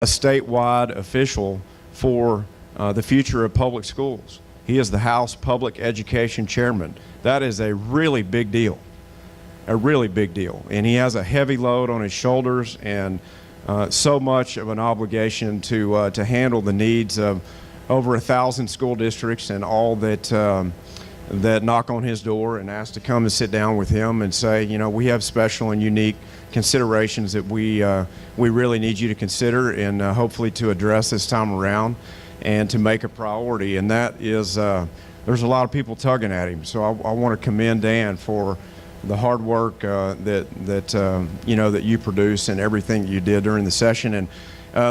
a statewide official for the future of public schools. He is the House Public Education Chairman. That is a really big deal, a really big deal. And he has a heavy load on his shoulders and so much of an obligation to handle the needs of over 1,000 school districts and all that that knock on his door and ask to come and sit down with him and say, you know, we have special and unique considerations that we really need you to consider and hopefully to address this time around and to make a priority. And that is, there's a lot of people tugging at him. So I want to commend Dan for the hard work that you produce and everything that you did during the session. And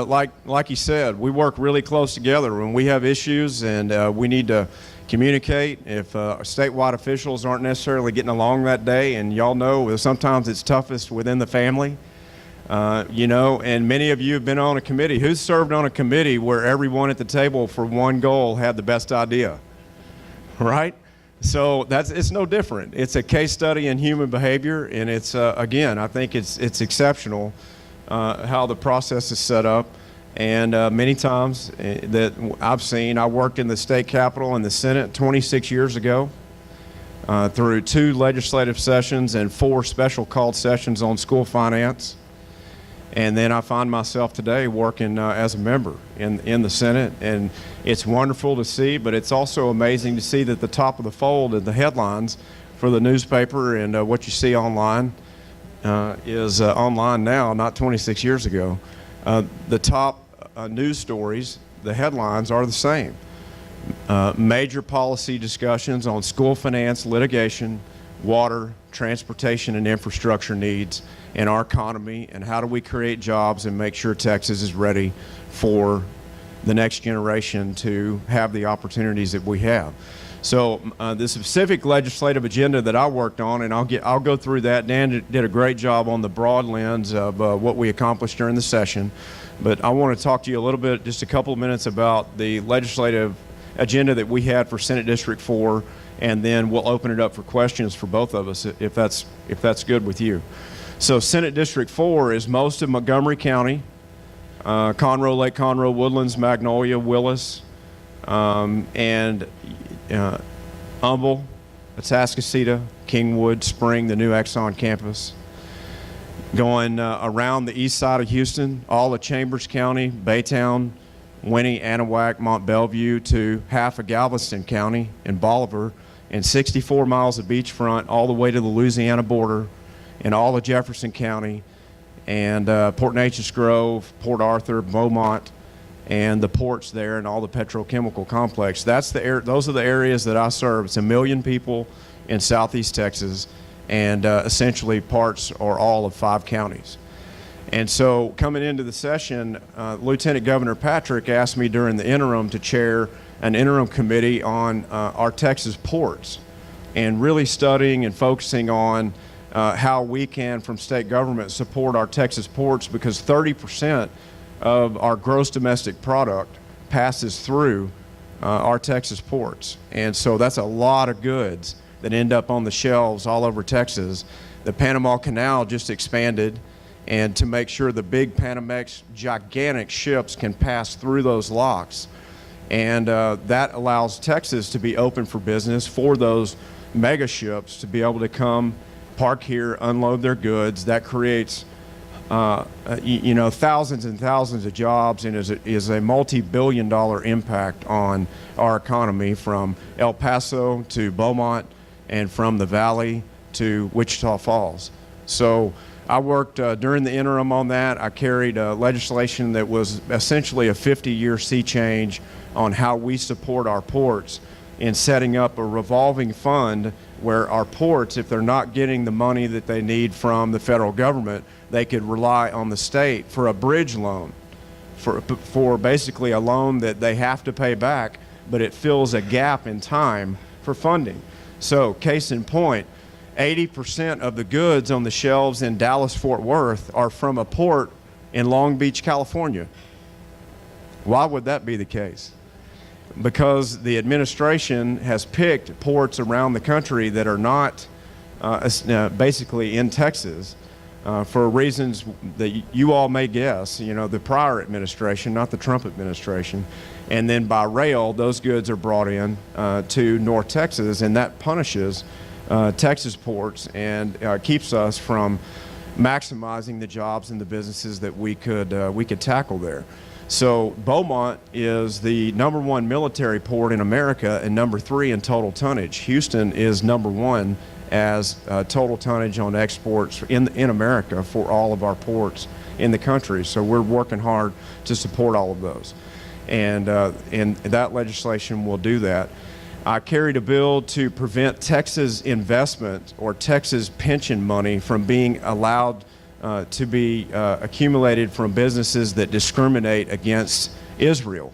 like you said, we work really close together when we have issues and we need to communicate. If statewide officials aren't necessarily getting along that day, and y'all know sometimes it's toughest within the family, and many of you have been on a committee. Who's served on a committee where everyone at the table for one goal had the best idea, right? So it's no different. It's a case study in human behavior, and it's again, I think it's exceptional how the process is set up. And many times that I've seen, I worked in the state capitol and the Senate 26 years ago through 2 legislative sessions and 4 special called sessions on school finance. And then I find myself today working as a member in the Senate. And it's wonderful to see, but it's also amazing to see that the top of the fold and the headlines for the newspaper and what you see online is online now, not 26 years ago. The top news stories, the headlines are the same. Major policy discussions on school finance, litigation, water, transportation and infrastructure needs in our economy, and how do we create jobs and make sure Texas is ready for the next generation to have the opportunities that we have. So the specific legislative agenda that I worked on, and I'll go through that. Dan did a great job on the broad lens of what we accomplished during the session. But I want to talk to you a little bit, just a couple of minutes, about the legislative agenda that we had for Senate District 4, and then we'll open it up for questions for both of us if that's good with you. So Senate District 4 is most of Montgomery County, Conroe, Lake Conroe, Woodlands, Magnolia, Willis, and Humble, Atascocita, Kingwood, Spring, the new Exxon campus. Going around the east side of Houston, all of Chambers County, Baytown, Winnie, Anahuac, Mont Belvieu, to half of Galveston County and Bolivar, and 64 miles of beachfront all the way to the Louisiana border, and all of Jefferson County, and Port Neches Grove, Port Arthur, Beaumont, and the ports there, and all the petrochemical complex. Those are the areas that I serve. It's 1 million people in southeast Texas, and essentially parts or all of 5 counties. And so coming into the session, Lieutenant Governor Patrick asked me during the interim to chair an interim committee on our Texas ports, and really studying and focusing on how we can, from state government, support our Texas ports, because 30% of our gross domestic product passes through our Texas ports. And so that's a lot of goods that end up on the shelves all over Texas. The Panama Canal just expanded, and to make sure the big Panamex gigantic ships can pass through those locks. And that allows Texas to be open for business for those mega ships to be able to come, park here, unload their goods. That creates thousands and thousands of jobs, and is a multi-billion-dollar impact on our economy, from El Paso to Beaumont, and from the Valley to Wichita Falls. So I worked during the interim on that. I carried legislation that was essentially a 50-year sea change on how we support our ports, in setting up a revolving fund where our ports, if they're not getting the money that they need from the federal government, they could rely on the state for a bridge loan, for basically a loan that they have to pay back, but it fills a gap in time for funding. So case in point, 80% of the goods on the shelves in Dallas-Fort Worth are from a port in Long Beach, California. Why would that be the case? Because the administration has picked ports around the country that are not basically in Texas, for reasons that you all may guess, the prior administration, not the Trump administration. And then by rail, those goods are brought in to North Texas, and that punishes Texas ports and keeps us from maximizing the jobs and the businesses that we could tackle there. So Beaumont is the #1 military port in America and #3 in total tonnage. Houston is #1 as total tonnage on exports in America for all of our ports in the country. So we're working hard to support all of those. And that legislation will do that. I carried a bill to prevent Texas investment or Texas pension money from being allowed to be accumulated from businesses that discriminate against Israel.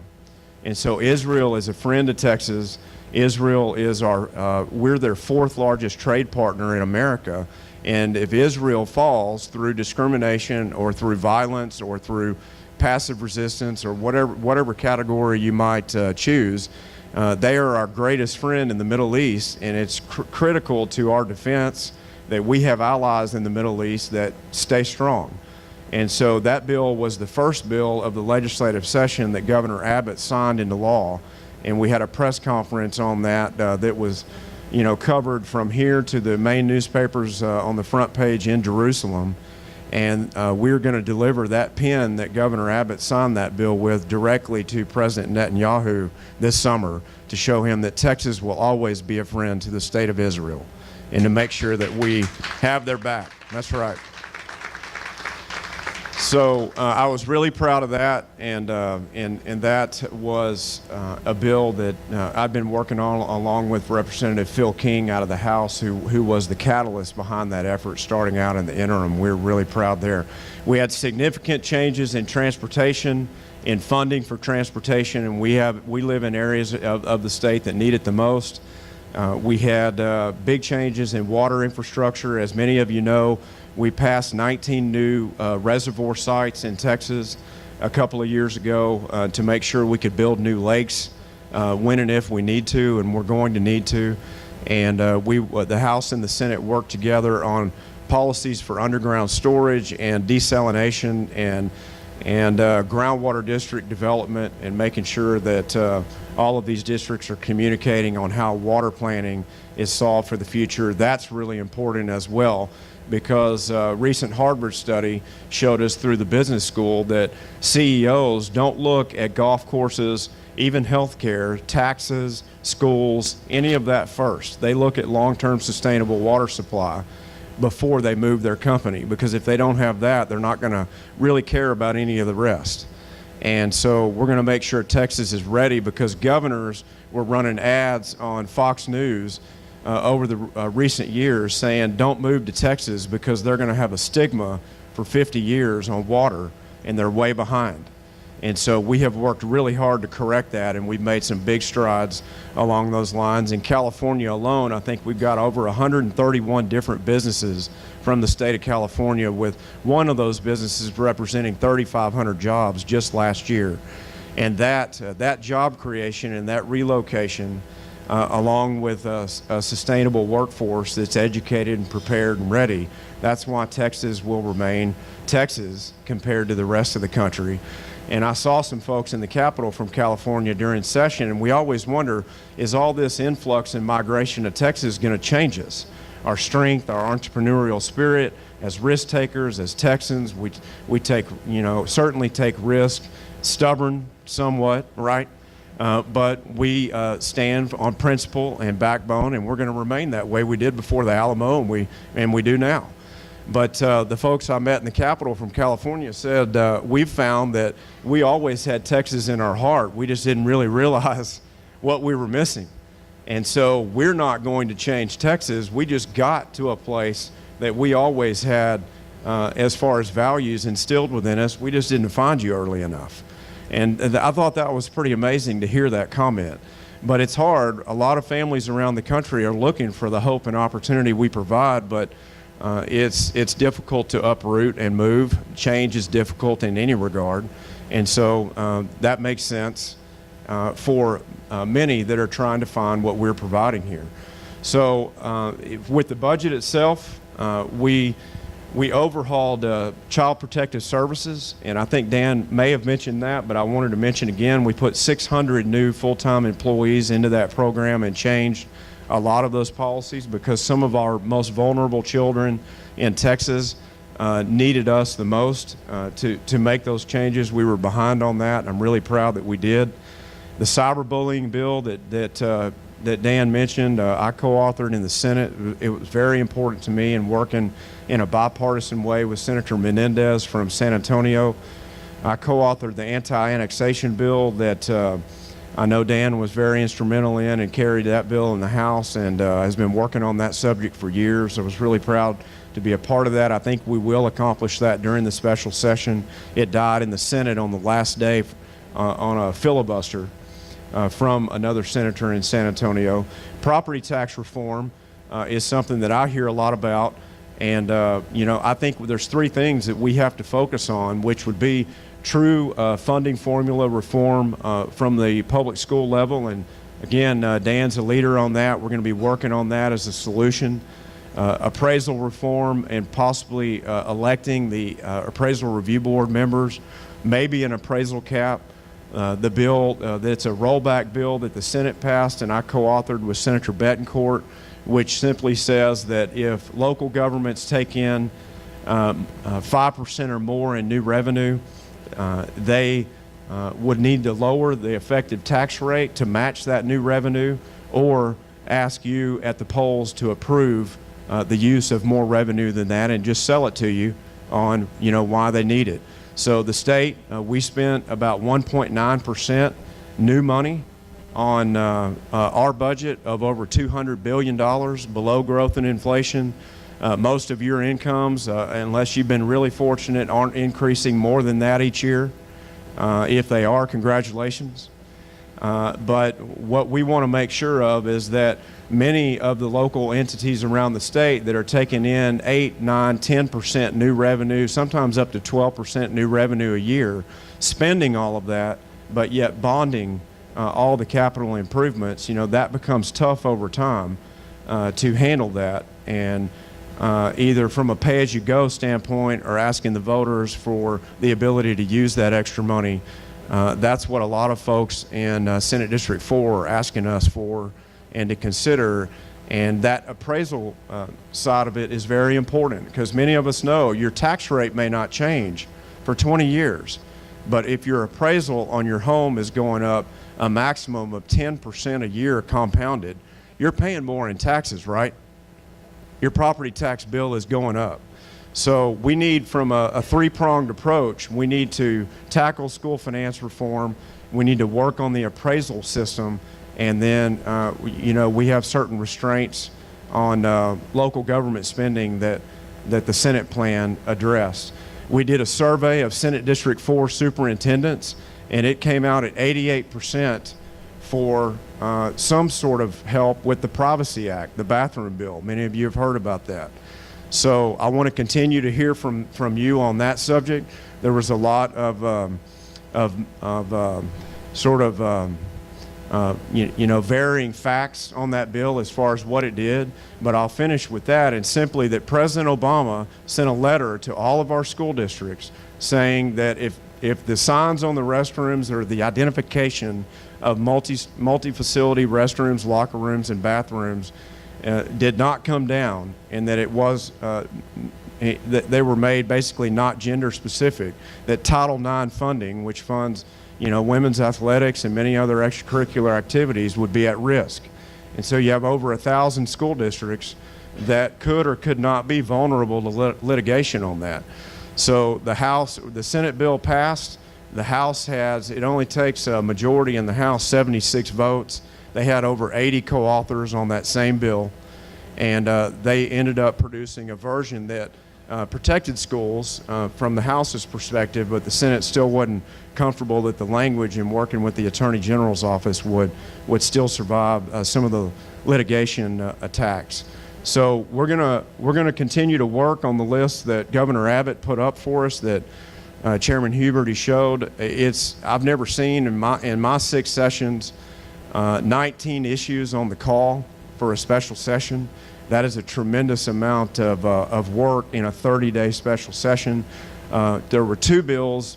And so Israel is a friend of Texas. Israel is we're their 4th largest trade partner in America. And if Israel falls through discrimination or through violence or through passive resistance or whatever category you might choose, they are our greatest friend in the Middle East, and it's critical to our defense that we have allies in the Middle East that stay strong. And so that bill was the first bill of the legislative session that Governor Abbott signed into law, and we had a press conference on that that was covered from here to the main newspapers on the front page in Jerusalem. And we're going to deliver that pen that Governor Abbott signed that bill with directly to President Netanyahu this summer to show him that Texas will always be a friend to the state of Israel and to make sure that we have their back. That's right. So I was really proud of that, and that was a bill that I've been working on along with Representative Phil King out of the House, who was the catalyst behind that effort starting out in the interim. We're really proud there. We had significant changes in transportation, in funding for transportation, and we live in areas of the state that need it the most. We had big changes in water infrastructure. As many of you know, we passed 19 new reservoir sites in Texas a couple of years ago to make sure we could build new lakes when and if we need to, and we're going to need to. And the House and the Senate worked together on policies for underground storage and desalination and groundwater district development, and making sure that all of these districts are communicating on how water planning is solved for the future. That's really important as well, because a recent Harvard study showed us through the business school that CEOs don't look at golf courses, even healthcare, taxes, schools, any of that first. They look at long-term sustainable water supply before they move their company, because if they don't have that, they're not going to really care about any of the rest. And so we're going to make sure Texas is ready, because governors were running ads on Fox News over the recent years saying don't move to Texas because they're going to have a stigma for 50 years on water, and they're way behind. And so we have worked really hard to correct that, and we've made some big strides along those lines. In California alone, I think we've got over 131 different businesses from the state of California, with one of those businesses representing 3,500 jobs just last year. And that job creation and that relocation, along with a sustainable workforce that's educated and prepared and ready, that's why Texas will remain Texas compared to the rest of the country. And I saw some folks in the Capitol from California during session, and we always wonder, is all this influx and migration to Texas going to change us? Our strength, our entrepreneurial spirit, as risk takers, as Texans, we take, certainly take risk, stubborn somewhat, right? But we stand on principle and backbone, and we're going to remain that way. We did before the Alamo, and we do now. But the folks I met in the Capitol from California said, we've found that we always had Texas in our heart. We just didn't really realize what we were missing. And so we're not going to change Texas. We just got to a place that we always had as far as values instilled within us. We just didn't find you early enough. And I thought that was pretty amazing to hear that comment. But it's hard. A lot of families around the country are looking for the hope and opportunity we provide, but it's difficult to uproot and move. Change is difficult in any regard. And so that makes sense for many that are trying to find what we're providing here. So with the budget itself, we We overhauled Child Protective Services, and I think Dan may have mentioned that, but I wanted to mention again, we put 600 new full-time employees into that program and changed a lot of those policies because some of our most vulnerable children in Texas needed us the most to make those changes. We were behind on that, and I'm really proud that we did. The cyberbullying bill that Dan mentioned, I co-authored in the Senate. It was very important to me in working in a bipartisan way with Senator Menendez from San Antonio. I co-authored the anti-annexation bill that I know Dan was very instrumental in and carried that bill in the House and has been working on that subject for years. I was really proud to be a part of that. I think we will accomplish that during the special session. It died in the Senate on the last day on a filibuster from another senator in San Antonio. Property tax reform is something that I hear a lot about, and I think there's three things that we have to focus on, which would be true funding formula reform from the public school level, and again, Dan's a leader on that. We're going to be working on that as a solution. Appraisal reform and possibly electing the appraisal review board members, maybe an appraisal cap. The bill that's a rollback bill that the Senate passed and I co-authored with Senator Betancourt, which simply says that if local governments take in 5% or more in new revenue, they would need to lower the effective tax rate to match that new revenue, or ask you at the polls to approve the use of more revenue than that and just sell it to you on why they need it. So the state, we spent about 1.9% new money on our budget of over $200 billion below growth and inflation. Most of your incomes, unless you've been really fortunate, aren't increasing more than that each year. If they are, congratulations. But what we want to make sure of is that many of the local entities around the state that are taking in 8, 9, 10% new revenue, sometimes up to 12% new revenue a year, spending all of that, but yet bonding all the capital improvements, that becomes tough over time to handle that. And either from a pay-as-you-go standpoint or asking the voters for the ability to use that extra money. That's what a lot of folks in Senate District 4 are asking us for and to consider. And that appraisal side of it is very important, because many of us know your tax rate may not change for 20 years. But if your appraisal on your home is going up a maximum of 10% a year compounded, you're paying more in taxes, right? Your property tax bill is going up. So we need, from a three-pronged approach, we need to tackle school finance reform, we need to work on the appraisal system, and then we have certain restraints on local government spending that the Senate plan addressed. We did a survey of Senate District 4 superintendents, and it came out at 88% for some sort of help with the Privacy Act, the bathroom bill. Many of you have heard about that. So I want to continue to hear from you on that subject. There was a lot of varying facts on that bill as far as what it did, but I'll finish with that, and simply that President Obama sent a letter to all of our school districts saying that if the signs on the restrooms or the identification of multi-facility restrooms, locker rooms, and bathrooms did not come down, and that it was that they were made basically not gender specific, that Title IX funding, which funds women's athletics and many other extracurricular activities, would be at risk. And so you have over 1,000 school districts that could or could not be vulnerable to litigation on that. So the Senate bill passed. The House it only takes a majority in the House, 76 votes. They had over 80 co-authors on that same bill, and they ended up producing a version that protected schools from the House's perspective, but the Senate still wasn't comfortable that the language in working with the Attorney General's office would still survive some of the litigation attacks. So we're gonna continue to work on the list that Governor Abbott put up for us, that Chairman Huberty showed. I've never seen in my 6 sessions 19 issues on the call for a special session. That is a tremendous amount of work in a 30-day special session. There were 2 bills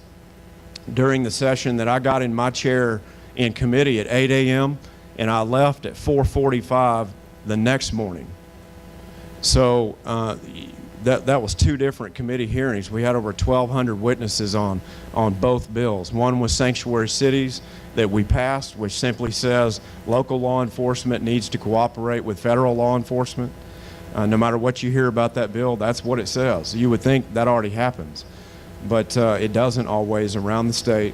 during the session that I got in my chair in committee at 8 a.m. and I left at 4:45 the next morning. So that was 2 different committee hearings. We had over 1,200 witnesses on both bills. One was sanctuary cities that we passed, which simply says local law enforcement needs to cooperate with federal law enforcement. No matter what you hear about that bill, that's what it says. You would think that already happens, but it doesn't always around the state.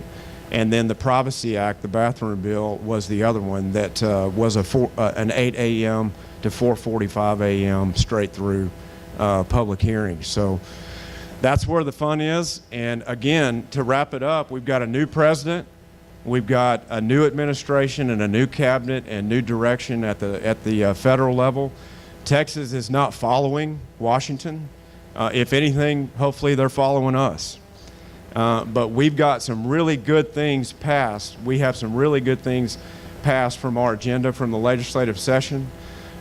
And then the Privacy Act, the bathroom bill, was the other one that was an 8 a.m. to 4:45 a.m. straight through public hearings. So that's where the fun is. And again, to wrap it up, we've got a new president, we've got a new administration and a new cabinet and new direction at the federal level. Texas is not following Washington. If anything, hopefully they're following us. But we've got some really good things passed. We have some really good things passed from our agenda from the legislative session.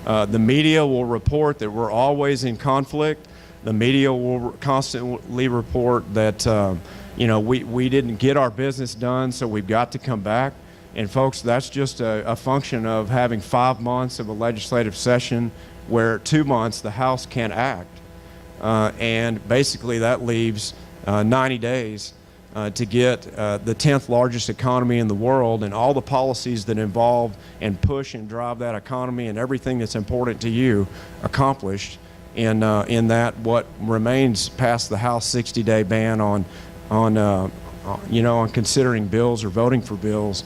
The media will report that we're always in conflict. The media will constantly report that we didn't get our business done, so we've got to come back. And folks, that's just a function of having 5 months of a legislative session where 2 months the House can't act. And basically that leaves 90 days to get the 10th largest economy in the world and all the policies that involve and push and drive that economy and everything that's important to you accomplished in that what remains past the House 60-day ban on considering bills or voting for bills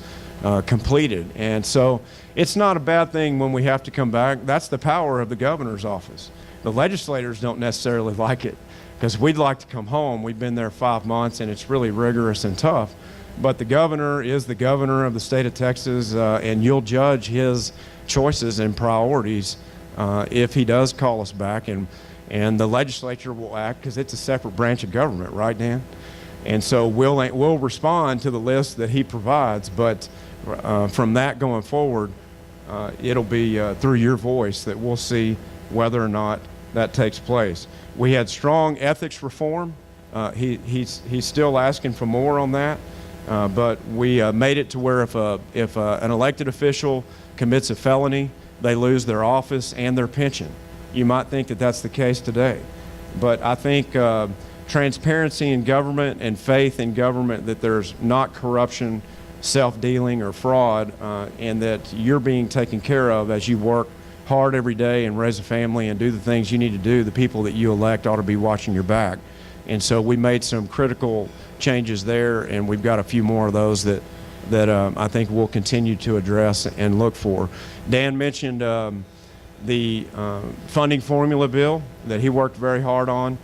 completed. And so it's not a bad thing when we have to come back. That's the power of the governor's office. The legislators don't necessarily like it, because we'd like to come home. We've been there 5 months and it's really rigorous and tough. But the governor is the governor of the state of Texas, and you'll judge his choices and priorities if he does call us back. And the legislature will act because it's a separate branch of government, right, Dan? And so we'll respond to the list that he provides, but from that going forward, it'll be through your voice that we'll see whether or not that takes place. We had strong ethics reform. He's still asking for more on that, but we made it to where if an elected official commits a felony, they lose their office and their pension. You might think that that's the case today, but I think transparency in government and faith in government that there's not corruption, self-dealing, or fraud, and that you're being taken care of as you work hard every day and raise a family and do the things you need to do. The people that you elect ought to be watching your back. And so we made some critical changes there, and we've got a few more of those that I think we'll continue to address and look for. Dan mentioned the funding formula bill that he worked very hard on.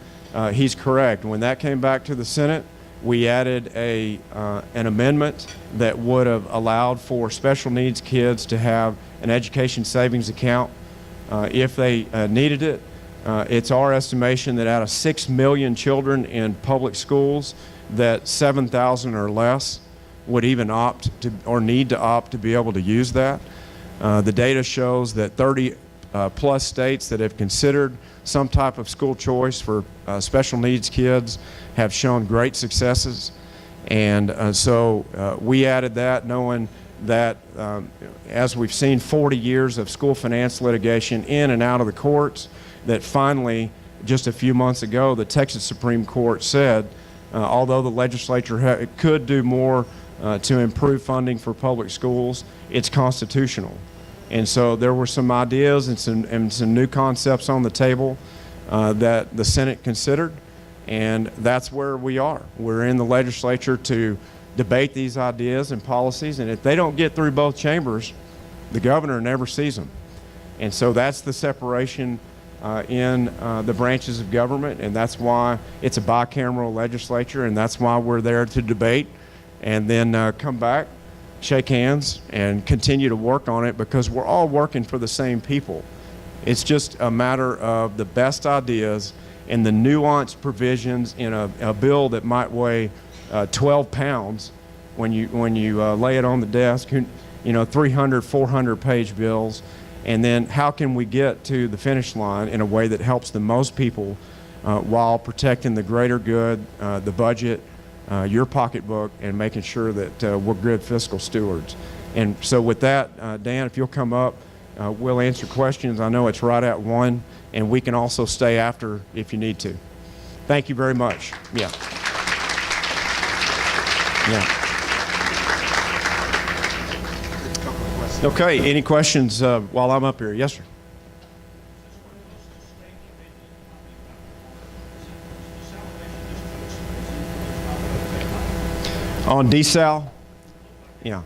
He's correct. When that came back to the Senate, we added an amendment that would have allowed for special needs kids to have an education savings account if they needed it. It's our estimation that out of 6 million children in public schools, that 7,000 or less would even opt to or need to opt to be able to use that. The data shows that 30 plus states that have considered some type of school choice for special needs kids have shown great successes. And so we added that, knowing that as we've seen 40 years of school finance litigation in and out of the courts, that finally, just a few months ago, the Texas Supreme Court said, although the legislature could do more to improve funding for public schools, it's constitutional. And so there were some ideas and some new concepts on the table that the Senate considered, and that's where we are. We're in the legislature to debate these ideas and policies, and if they don't get through both chambers, the governor never sees them. And so that's the separation in the branches of government, and that's why it's a bicameral legislature, and that's why we're there to debate and then come back, shake hands, and continue to work on it, because we're all working for the same people. It's just a matter of the best ideas and the nuanced provisions in a bill that might weigh 12 pounds when you lay it on the desk, 300, 400 page bills. And then how can we get to the finish line in a way that helps the most people while protecting the greater good, the budget, your pocketbook, and making sure that we're good fiscal stewards. And so with that, Dan, if you'll come up, we'll answer questions. I know it's right at 1, and we can also stay after if you need to. Thank you very much. Yeah. Yeah. Okay, any questions while I'm up here? Yes, sir. On desal? Yeah.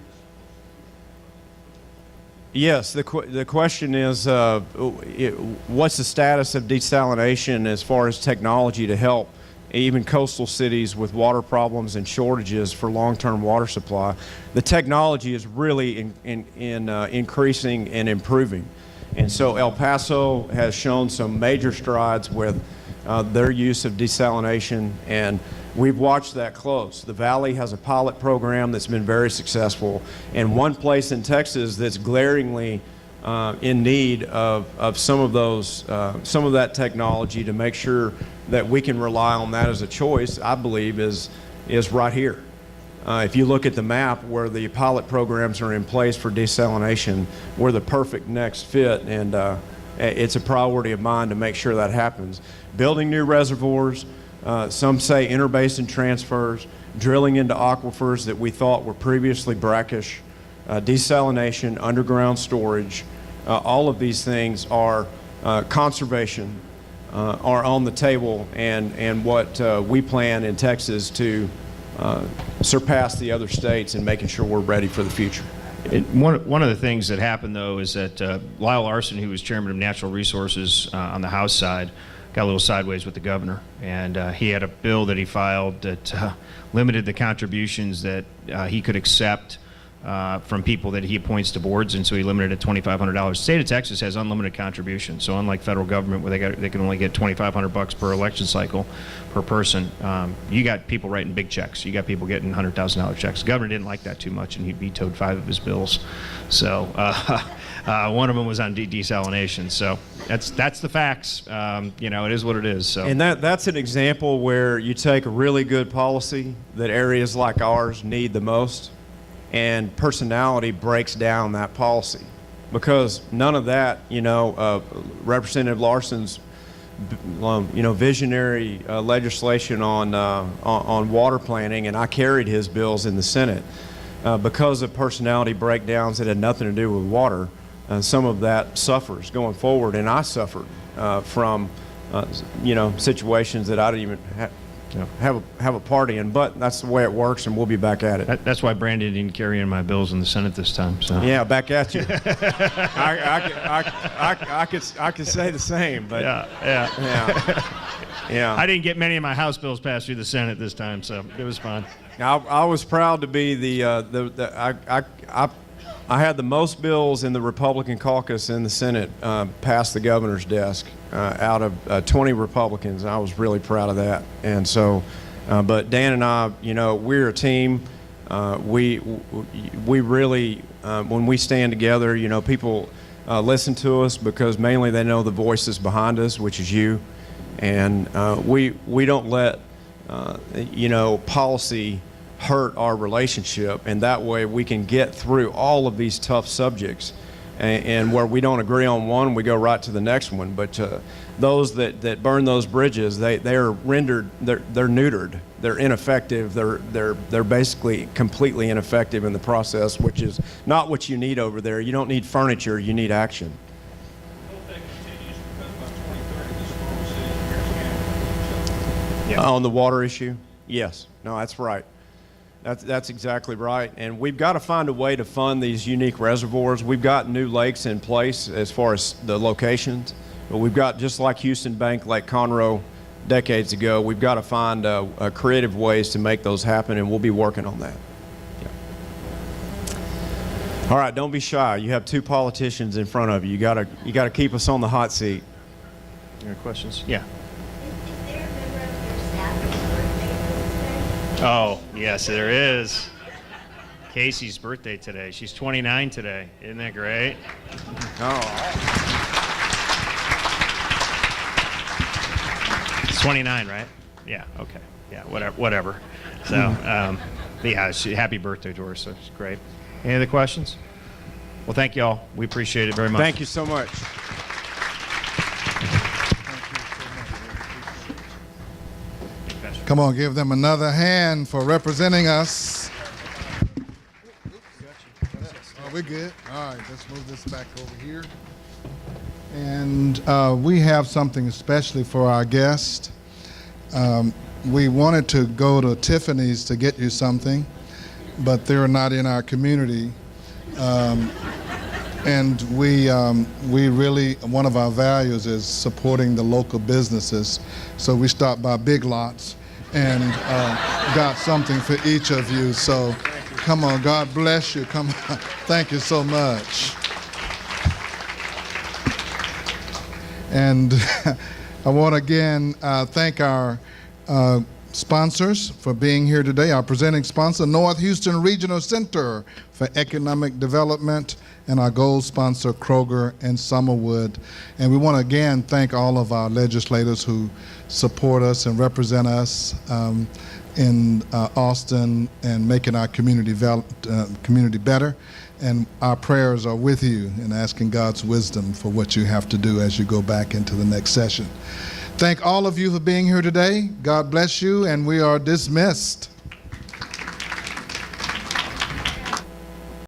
Yes, the question is, what's the status of desalination as far as technology to help even coastal cities with water problems and shortages for long-term water supply? The technology is really increasing and improving. And so El Paso has shown some major strides with their use of desalination, and we've watched that close. The Valley has a pilot program that's been very successful, and one place in Texas that's glaringly in need of some of that technology to make sure that we can rely on that as a choice, I believe, is right here. If you look at the map where the pilot programs are in place for desalination, we're the perfect next fit, and it's a priority of mine to make sure that happens. Building new reservoirs, some say interbasin transfers, drilling into aquifers that we thought were previously brackish, desalination, underground storage, all of these things are conservation, are on the table, and what we plan in Texas to surpass the other states in making sure we're ready for the future. One of the things that happened, though, is that Lyle Larson, who was chairman of Natural Resources on the House side, got a little sideways with the governor, and he had a bill that he filed that limited the contributions that he could accept from people that he appoints to boards, and so he limited it to $2,500. The state of Texas has unlimited contributions, so unlike federal government where they can only get $2,500 per election cycle per person, you got people writing big checks. You got people getting $100,000 checks. The governor didn't like that too much, and he vetoed 5 of his bills. So one of them was on desalination. So that's the facts. You know, it is what it is. So. And that's an example where you take a really good policy that areas like ours need the most, and personality breaks down that policy, because none of that, Representative Larson's, visionary legislation on water planning, and I carried his bills in the Senate because of personality breakdowns that had nothing to do with water. Some of that suffers going forward, and I suffered from situations that I didn't even have a party in, but that's the way it works, and we'll be back at it. That's why Brandon didn't carry in my bills in the Senate this time. So yeah, back at you. I could say the same, but yeah. I didn't get many of my House bills passed through the Senate this time, so it was fun. I was proud to be I had the most bills in the Republican caucus in the Senate past the governor's desk out of 20 Republicans. I was really proud of that. And so, but Dan and I, we're a team. We really, when we stand together, people listen to us because mainly they know the voices behind us, which is you. And we don't let, policy hurt our relationship, and that way we can get through all of these tough subjects, and where we don't agree on one, we go right to the next one. But those that burn those bridges, they are rendered, they're neutered, they're ineffective, they're basically completely ineffective in the process, which is not what you need over there. You don't need furniture, you need action. On the water issue? Yes. No, that's right. That's exactly right. And we've got to find a way to fund these unique reservoirs. We've got new lakes in place as far as the locations, but we've got, just like Houston Bank, Lake Conroe decades ago, we've got to find creative ways to make those happen, and we'll be working on that. Yeah. All right, don't be shy. You have 2 politicians in front of you. You gotta keep us on the hot seat. Any questions? Yeah. Oh, yes, there is. Casey's birthday today. She's 29 today. Isn't that great? It's 29, right? Yeah, okay. Yeah, whatever. So, yeah, happy birthday to her, so it's great. Any other questions? Well, thank you all. We appreciate it very much. Thank you so much. Come on, give them another hand for representing us. Oh, we're good. All right, let's move this back over here. And we have something especially for our guest. We wanted to go to Tiffany's to get you something, but they're not in our community. And we really, one of our values is supporting the local businesses. So we stopped by Big Lots and got something for each of you. So come on, God bless you. Come on. Thank you so much. And I want to again thank our sponsors for being here today. Our presenting sponsor, North Houston Regional Center for Economic Development, and our gold sponsor, Kroger and Summerwood. And we want to again thank all of our legislators who support us and represent us in Austin and making our community better. And our prayers are with you in asking God's wisdom for what you have to do as you go back into the next session. Thank all of you for being here today. God bless you, and we are dismissed.